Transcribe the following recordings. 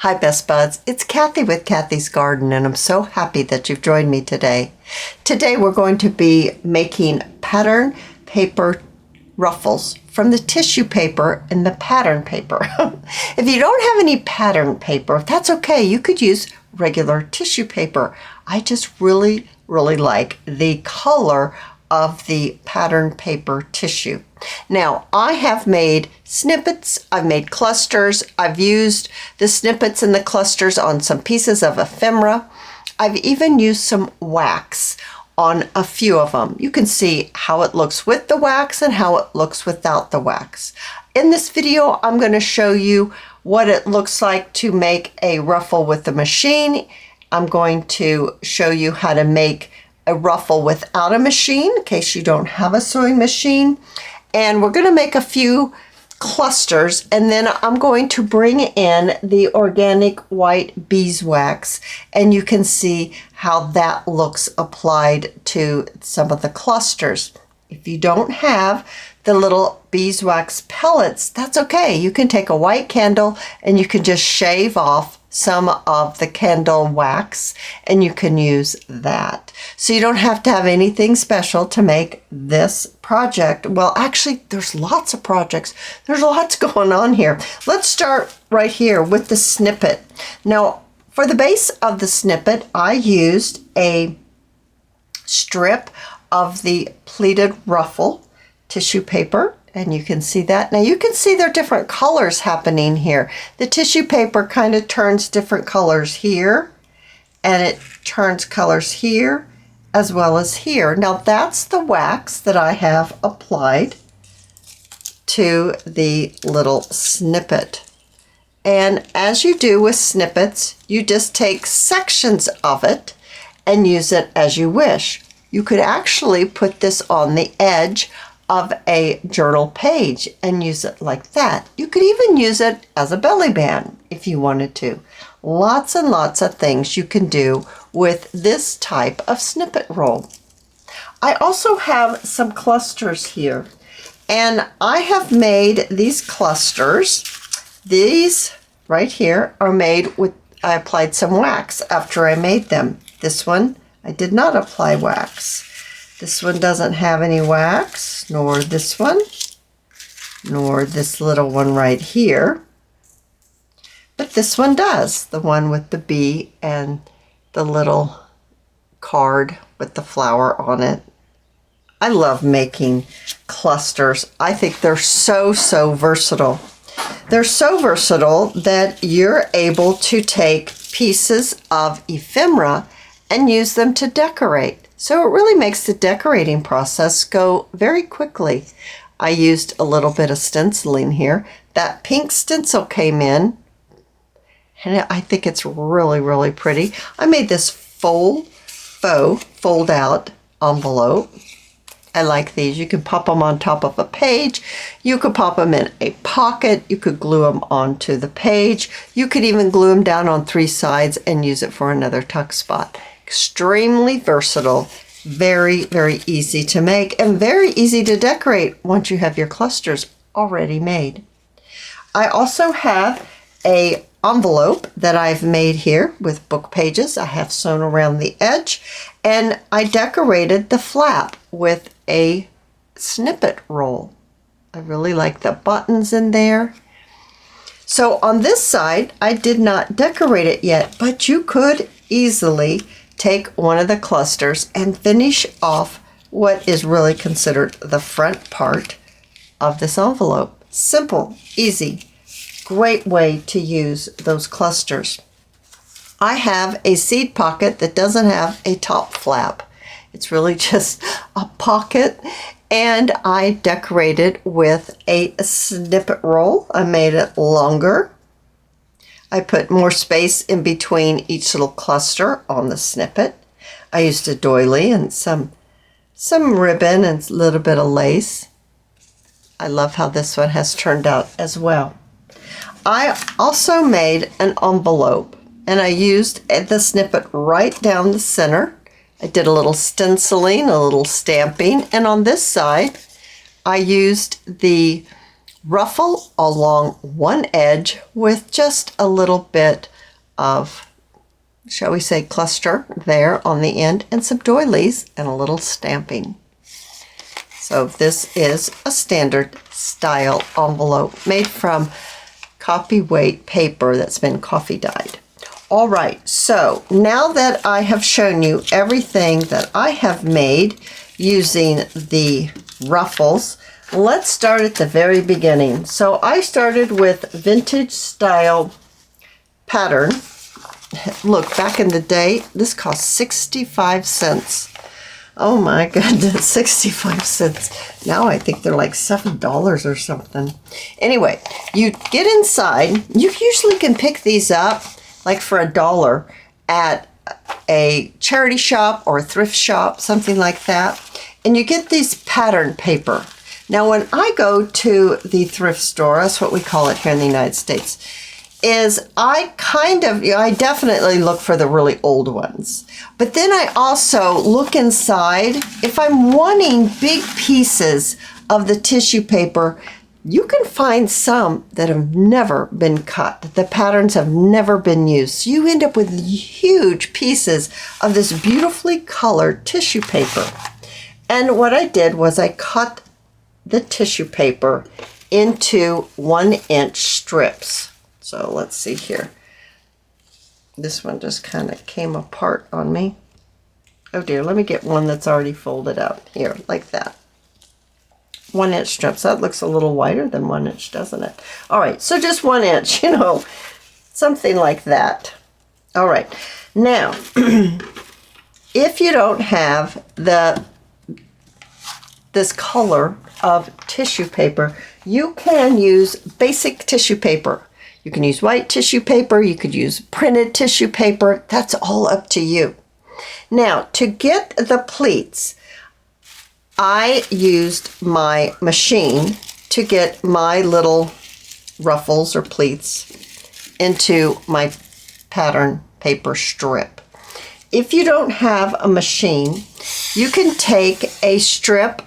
Hi Best Buds, it's Cathy with Cathy's Garden, and I'm so happy that you've joined me today. Today we're going to be making pattern paper ruffles from the tissue paper and the pattern paper. If you don't have any pattern paper, that's okay. You could use regular tissue paper. I just really like the color of the pattern paper tissue. Now, I have made snippets, I've made clusters, I've used the snippets and the clusters on some pieces of ephemera. I've even used some wax on a few of them. You can see how it looks with the wax and how it looks without the wax. In this video, I'm going to show you what it looks like to make a ruffle with the machine. I'm going to show you how to make a ruffle without a machine in case you don't have a sewing machine. And we're going to make a few clusters, and then I'm going to bring in the organic white beeswax, and you can see how that looks applied to some of the clusters. If you don't have the little beeswax pellets, that's okay. You can take a white candle and you can just shave off some of the candle wax and you can use that. So you don't have to have anything special to make this project. Well, actually, there's lots of projects. There's lots going on here. Let's start right here with the snippet. Now, for the base of the snippet, I used a strip of the pleated ruffle tissue paper, and you can see that. Now you can see there are different colors happening here. The tissue paper kind of turns different colors here, and it turns colors here as well as here. Now that's the wax that I have applied to the little snippet. And as you do with snippets, you just take sections of it and use it as you wish. You could actually put this on the edge of a journal page and use it like that. You could even use it as a belly band if you wanted to. Lots and lots of things you can do with this type of snippet roll. I also have some clusters here, and I have made these clusters. These right here are made with, I applied some wax after I made them. This one, I did not apply wax. This one doesn't have any wax, nor this one, nor this little one right here. But this one does, the one with the bee and the little card with the flower on it. I love making clusters. I think they're so versatile. They're so versatile that you're able to take pieces of ephemera and use them to decorate. So it really makes the decorating process go very quickly. I used a little bit of stenciling here. That pink stencil came in, and I think it's really pretty. I made this faux fold out envelope. I like these. You can pop them on top of a page. You could pop them in a pocket. You could glue them onto the page. You could even glue them down on three sides and use it for another tuck spot. Extremely versatile, very easy to make, and very easy to decorate once you have your clusters already made. I also have a envelope that I've made here with book pages. I have sewn around the edge, and I decorated the flap with a snippet roll. I really like the buttons in there. So on this side, I did not decorate it yet, but you could easily take one of the clusters and finish off what is really considered the front part of this envelope. Simple, easy, great way to use those clusters. I have a seed pocket that doesn't have a top flap. It's really just a pocket, and I decorated with a snippet roll. I made it longer. I put more space in between each little cluster on the snippet. I used a doily and some ribbon and a little bit of lace. I love how this one has turned out as well. I also made an envelope, and I used the snippet right down the center. I did a little stenciling, a little stamping, and on this side I used the ruffle along one edge with just a little bit of, shall we say, cluster there on the end, and some doilies and a little stamping. So this is a standard style envelope made from copy weight paper that's been coffee dyed. All right, so now that I have shown you everything that I have made using the Ruffles, let's start at the very beginning. So I started with vintage style pattern. Look, back in the day, this cost 65 cents. Oh my goodness, 65 cents. Now I think they're like $7 or something. Anyway, you get inside. You usually can pick these up like for $1 at a charity shop or a thrift shop, something like that. And you get these pattern paper. Now when I go to the thrift store, that's what we call it here in the United States, is I definitely look for the really old ones. But then I also look inside. If I'm wanting big pieces of the tissue paper, you can find some that have never been cut. The patterns have never been used. So you end up with huge pieces of this beautifully colored tissue paper. And what I did was I cut the tissue paper into 1-inch strips. So let's see here. This one just kind of came apart on me. Oh dear, let me get one that's already folded up here, like that. 1-inch strips. That looks a little wider than 1 inch, doesn't it? All right, so just 1 inch, something like that. All right, now, if you don't have this color of tissue paper, you can use basic tissue paper. You can use white tissue paper, you could use printed tissue paper, that's all up to you. Now, to get the pleats, I used my machine to get my little ruffles or pleats into my pattern paper strip. If you don't have a machine, you can take a strip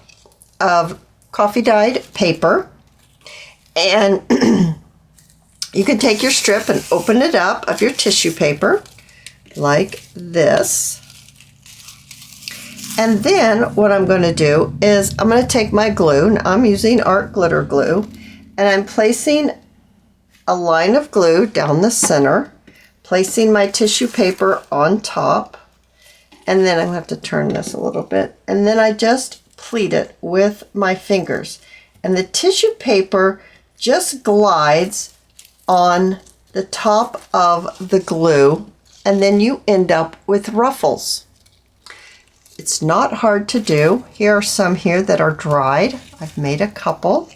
of coffee dyed paper, and you can take your strip and open it up of your tissue paper like this. And then what I'm going to do is I'm going to take my glue. Now I'm using art glitter glue, and I'm placing a line of glue down the center, placing my tissue paper on top, and then I'm going to have to turn this a little bit, and then I just pleat it with my fingers. And the tissue paper just glides on the top of the glue, and then you end up with ruffles. It's not hard to do. Here are some here that are dried. I've made a couple,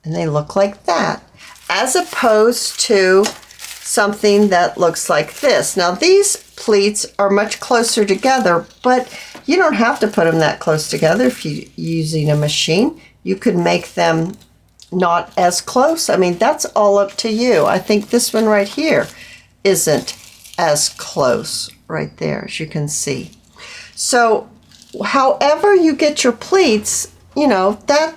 and they look like that, as opposed to something that looks like this. Now these pleats are much closer together, but you don't have to put them that close together. If you're using a machine, you could make them not as close. I mean, that's all up to you. I think this one right here isn't as close right there, as you can see. So however you get your pleats, that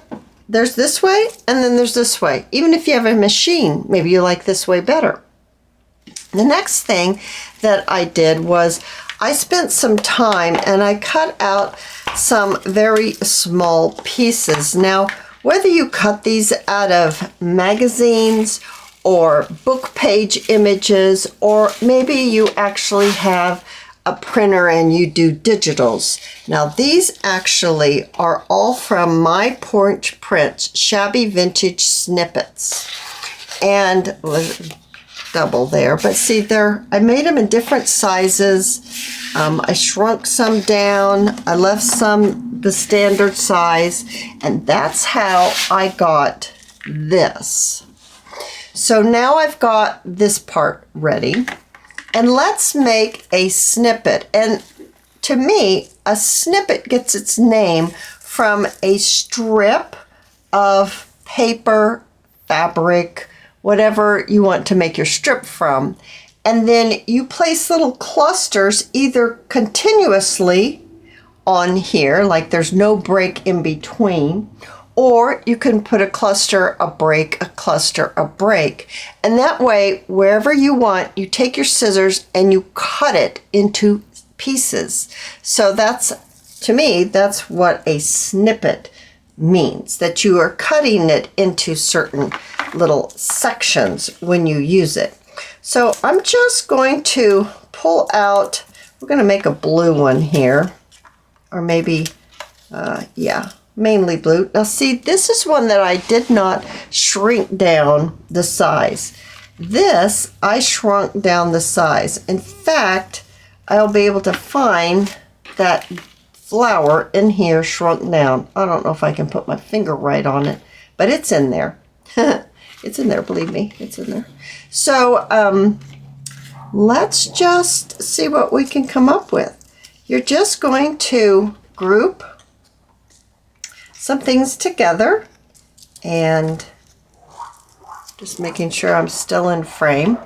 there's this way and then there's this way. Even if you have a machine, maybe you like this way better. The next thing that I did was I spent some time and I cut out some very small pieces. Now, whether you cut these out of magazines or book page images, or maybe you actually have a printer and you do digitals. Now these actually are all from my Porch prints, Shabby Vintage Snippets. And double there, but see I made them in different sizes. I shrunk some down, I left some the standard size, and that's how I got this. So now I've got this part ready, and let's make a snippet. And to me, a snippet gets its name from a strip of paper, fabric, whatever you want to make your strip from. And then you place little clusters either continuously on here, like there's no break in between, or you can put a cluster, a break, a cluster, a break. And that way, wherever you want, you take your scissors and you cut it into pieces. So that's, to me, that's what a snippet means, that you are cutting it into certain little sections when you use it. So I'm just going to pull out, we're going to make a blue one here, or maybe, yeah, mainly blue. Now see, this is one that I did not shrink down the size. This, I shrunk down the size. In fact, I'll be able to find that flower in here shrunk down. I don't know if I can put my finger right on it, but it's in there. It's in there, believe me, it's in there. So let's just see what we can come up with. You're just going to group some things together and just making sure I'm still in frame.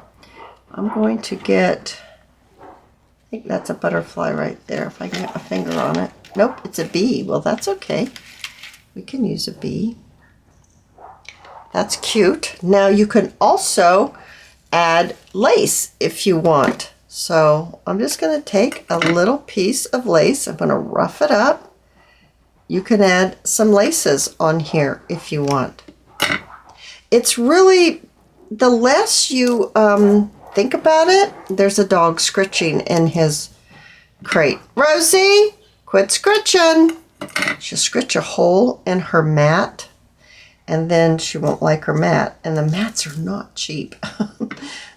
I'm going to get, I think that's a butterfly right there, if I can get my finger on it. Nope, it's a bee. Well, that's okay. We can use a bee. That's cute. Now you can also add lace if you want. So I'm just going to take a little piece of lace. I'm going to rough it up. You can add some laces on here if you want. It's really, the less you think about it, there's a dog scritching in his crate. Rosie, quit scritching. She'll scritch a hole in her mat, and then she won't like her mat. And the mats are not cheap.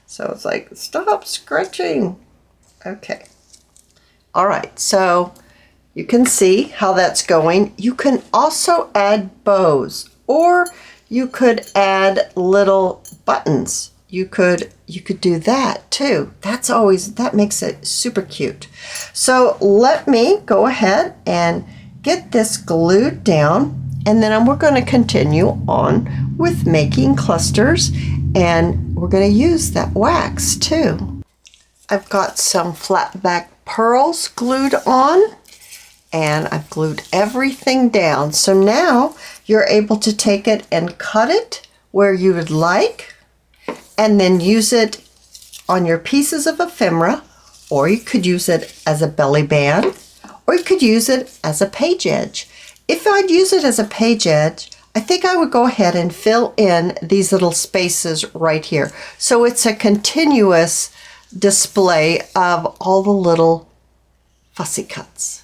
So it's like, stop scratching. Okay. All right, so you can see how that's going. You can also add bows, or you could add little buttons. You could do that too. That makes it super cute. So let me go ahead and get this glued down, and then we're going to continue on with making clusters, and we're going to use that wax too. I've got some flat back pearls glued on, and I've glued everything down. So now you're able to take it and cut it where you would like, and then use it on your pieces of ephemera, or you could use it as a belly band, or you could use it as a page edge. If I'd use it as a page edge, I think I would go ahead and fill in these little spaces right here. So it's a continuous display of all the little fussy cuts.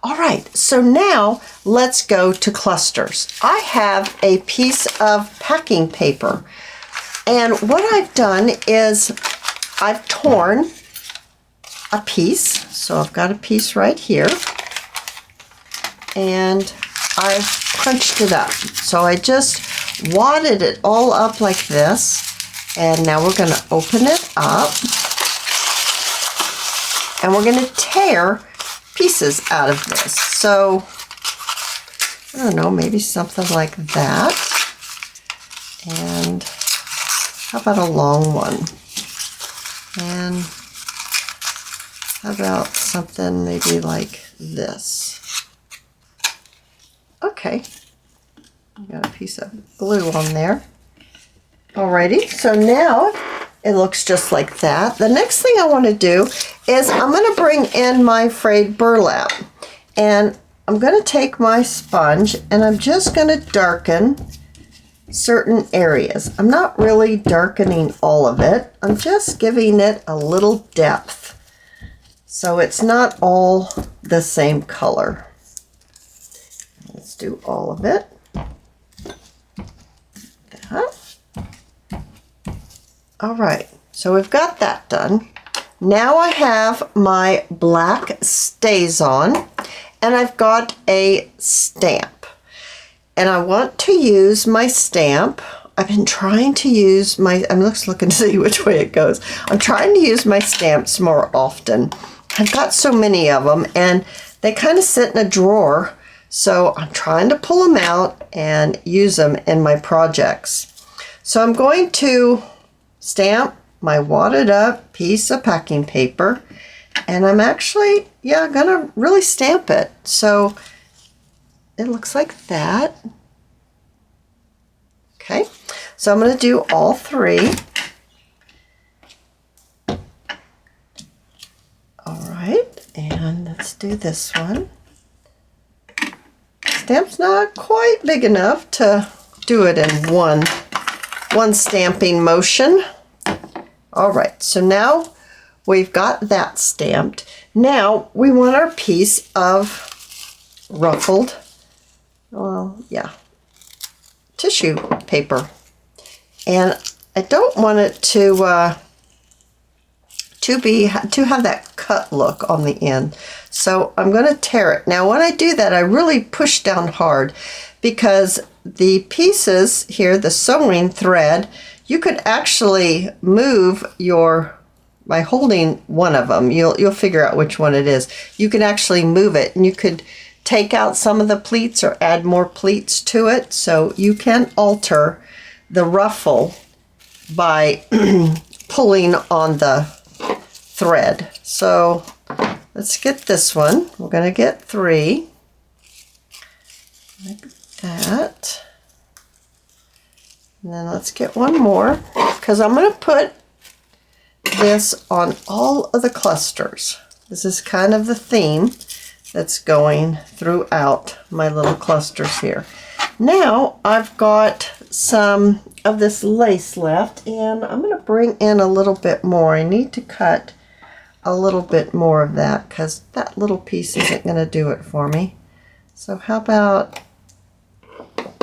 All right, so now let's go to clusters. I have a piece of packing paper, and what I've done is I've torn a piece. So I've got a piece right here, and I've crunched it up. So I just wadded it all up like this, and now we're going to open it up, and we're going to tear pieces out of this. So I don't know, maybe something like that. And how about a long one? And how about something maybe like this? Okay, got a piece of glue on there. Alrighty, so now it looks just like that. The next thing I want to do is I'm going to bring in my frayed burlap, and I'm going to take my sponge and I'm just going to darken certain areas. I'm not really darkening all of it. I'm just giving it a little depth, so it's not all the same color. Let's do all of it. That. All right, so we've got that done. Now I have my black StazOn, and I've got a stamp. And I want to use my stamp. I've been trying to use my, I'm just looking to see which way it goes. I'm trying to use my stamps more often. I've got so many of them, and they kind of sit in a drawer. So I'm trying to pull them out and use them in my projects. So I'm going to stamp my wadded up piece of packing paper, and I'm actually, gonna really stamp it. So it looks like that. Okay, so I'm going to do all 3. All right, and let's do this one. Stamp's not quite big enough to do it in one stamping motion. All right, so now we've got that stamped. Now we want our piece of ruffled, tissue paper. And I don't want it to have that cut look on the end. So I'm going to tear it. Now when I do that, I really push down hard because the pieces here, the sewing thread, you could actually move by holding one of them, you'll figure out which one it is. You can actually move it, and you could take out some of the pleats or add more pleats to it. So you can alter the ruffle by pulling on the thread. So let's get this one. We're going to get 3 like that. And then let's get one more, because I'm going to put this on all of the clusters. This is kind of the theme that's going throughout my little clusters here. Now I've got some of this lace left, and I'm going to bring in a little bit more. I need to cut a little bit more of that because that little piece isn't going to do it for me. So how about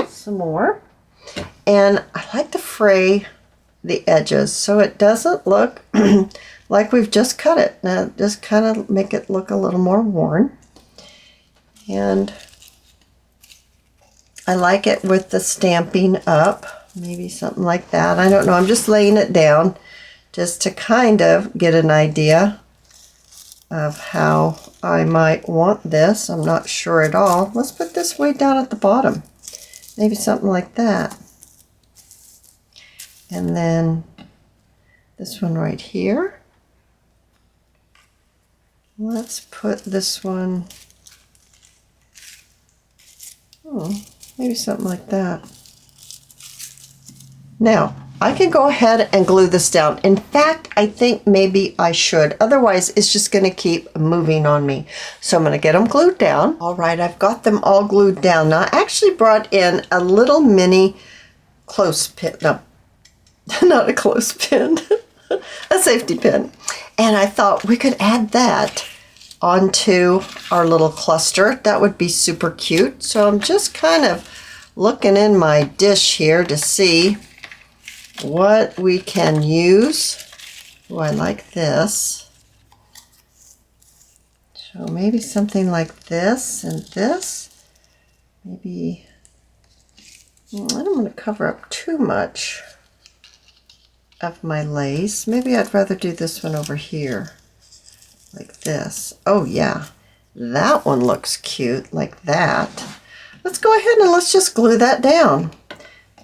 some more? And I like to fray the edges so it doesn't look like we've just cut it. Now just kind of make it look a little more worn. And I like it with the stamping up, maybe something like that. I don't know, I'm just laying it down just to kind of get an idea of how I might want this. I'm not sure at all. Let's put this way down at the bottom. Maybe something like that. And then this one right here. Let's put this one, maybe something like that. Now, I can go ahead and glue this down. In fact, I think maybe I should. Otherwise, it's just going to keep moving on me. So I'm going to get them glued down. All right, I've got them all glued down. Now, I actually brought in a little mini clothespin. No, not a clothespin. A safety pin. And I thought we could add that onto our little cluster. That would be super cute. So I'm just kind of looking in my dish here to see what we can use. Oh, I like this. So maybe something like this and this. Maybe, I don't want to cover up too much of my lace. Maybe I'd rather do this one over here, like this. Oh yeah, that one looks cute, like that. Let's go ahead and let's just glue that down.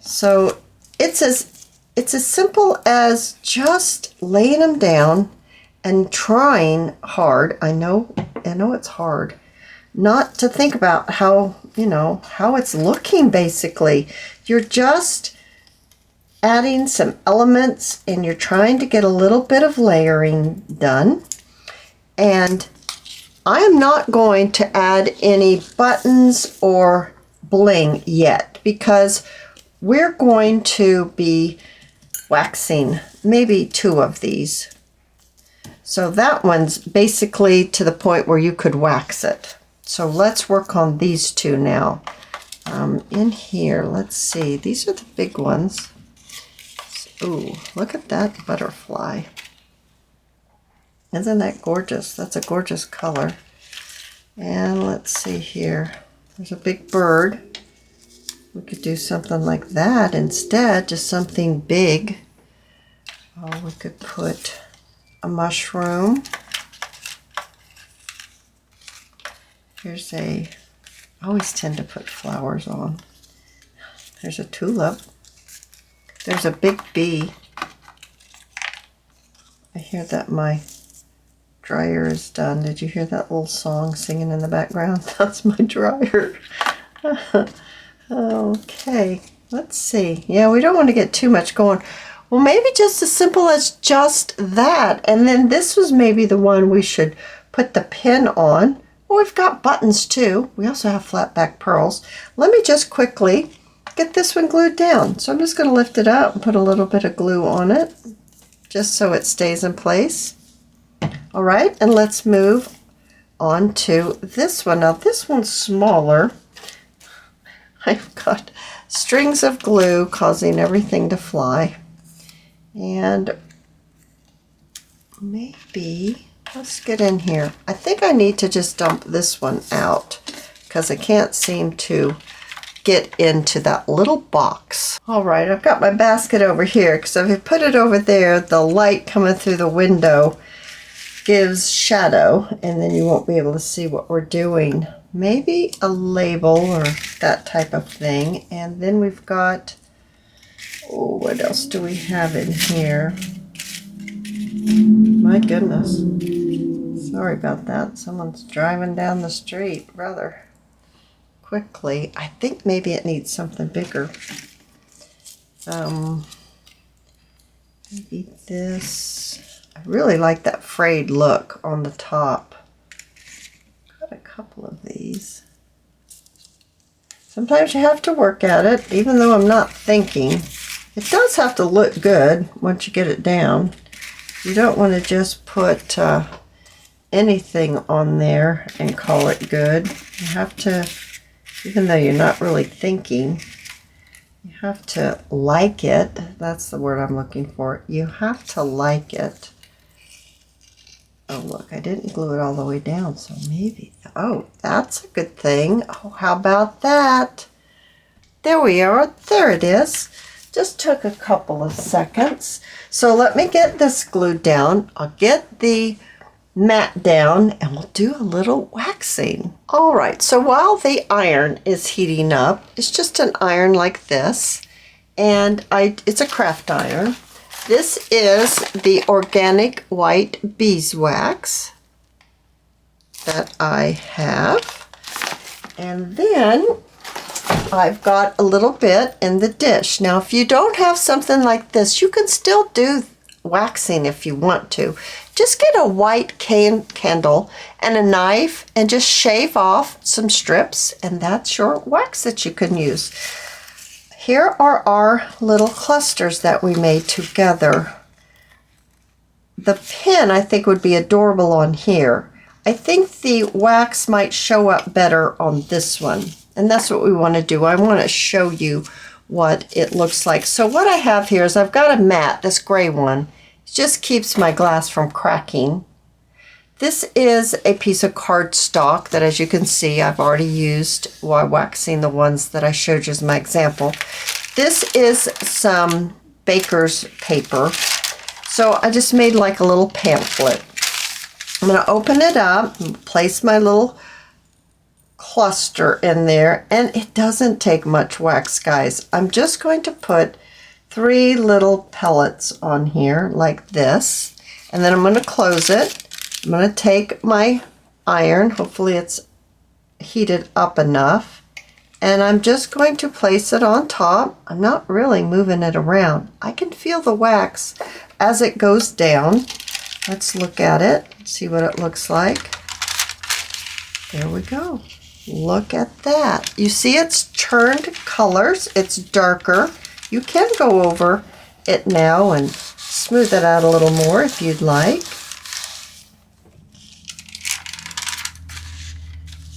So it's as simple as just laying them down and trying hard. I know it's hard not to think about how, how it's looking basically. You're just adding some elements and you're trying to get a little bit of layering done. And I am not going to add any buttons or bling yet because we're going to be waxing maybe 2 of these. So that one's basically to the point where you could wax it. So let's work on these 2 now. In here, let's see, these are the big ones. Ooh, look at that butterfly. Isn't that gorgeous? That's a gorgeous color. And let's see here. There's a big bird. We could do something like that instead, just something big. Oh, we could put a mushroom. I always tend to put flowers on. There's a tulip. There's a big bee. I hear that my dryer is done. Did you hear that little song singing in the background? That's my dryer. Okay, Let's see. Yeah, we don't want to get too much going. Well, maybe just as simple as just that. And then this was maybe the one we should put the pin on. Well, we've got buttons too. We also have flat back pearls. Let me just quickly get this one glued down. So I'm just going to lift it up and put a little bit of glue on it, just so it stays in place. All right, and let's move on to this one. Now this one's smaller. I've got strings of glue causing everything to fly. And maybe, let's get in here. I think I need to just dump this one out because I can't seem to get into that little box. All right, I've got my basket over here because if I put it over there, the light coming through the window gives shadow and then you won't be able to see what we're doing. Maybe a label or that type of thing. And then we've got, oh, what else do we have in here? My goodness. Sorry about that. Someone's driving down the street rather quickly. I think maybe it needs something bigger. Maybe this. I really like that frayed look on the top. Got a couple of these. Sometimes you have to work at it, even though I'm not thinking. It does have to look good once you get it down. You don't want to just put anything on there and call it good. You have to, even though you're not really thinking, you have to like it. That's the word I'm looking for. You have to like it. Oh, look, I didn't glue it all the way down, so maybe, oh, that's a good thing. Oh, how about that? There we are. There it is. Just took a couple of seconds. So let me get this glued down. I'll get the mat down and we'll do a little waxing. All right, so while the iron is heating up, it's just an iron like this, and it's a craft iron. This is the organic white beeswax that I have. And then I've got a little bit in the dish. Now, if you don't have something like this, you can still do waxing if you want to. Just get a white candle and a knife and just shave off some strips, and that's your wax that you can use. Here are our little clusters that we made together. The pin, I think, would be adorable on here. I think the wax might show up better on this one. And that's what we want to do. I want to show you what it looks like. So what I have here is I've got a mat, this gray one. It just keeps my glass from cracking. This is a piece of cardstock that, as you can see, I've already used while waxing the ones that I showed you as my example. This is some baker's paper. So I just made like a little pamphlet. I'm going to open it up and place my little cluster in there, and it doesn't take much wax, guys. I'm just going to put 3 little pellets on here like this, and then I'm going to close it. I'm going to take my iron, hopefully it's heated up enough, and I'm just going to place it on top. I'm not really moving it around. I can feel the wax as it goes down. Let's look at it, see what it looks like. There we go. Look at that. You see it's turned colors. It's darker. You can go over it now and smooth it out a little more if you'd like.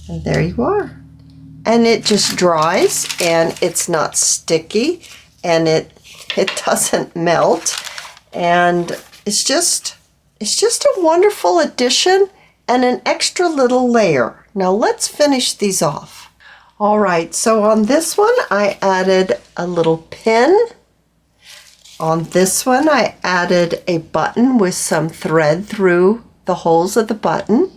And there you are. And it just dries, and it's not sticky, and it doesn't melt, and it's just a wonderful addition and an extra little layer. Now let's finish these off. All right, so on this one I added a little pin. On this one I added a button with some thread through the holes of the button.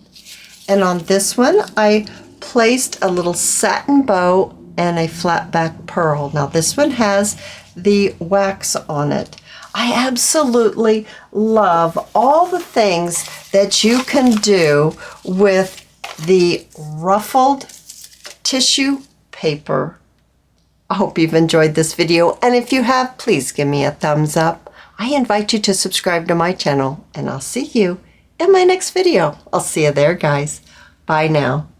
And on this one I placed a little satin bow and a flat back pearl. Now this one has the wax on it. I absolutely love all the things that you can do with the ruffled tissue paper I hope you've enjoyed this video, and if you have, please give me a thumbs up. I invite you to subscribe to my channel, and I'll see you in my next video. I'll see you there, guys. Bye now.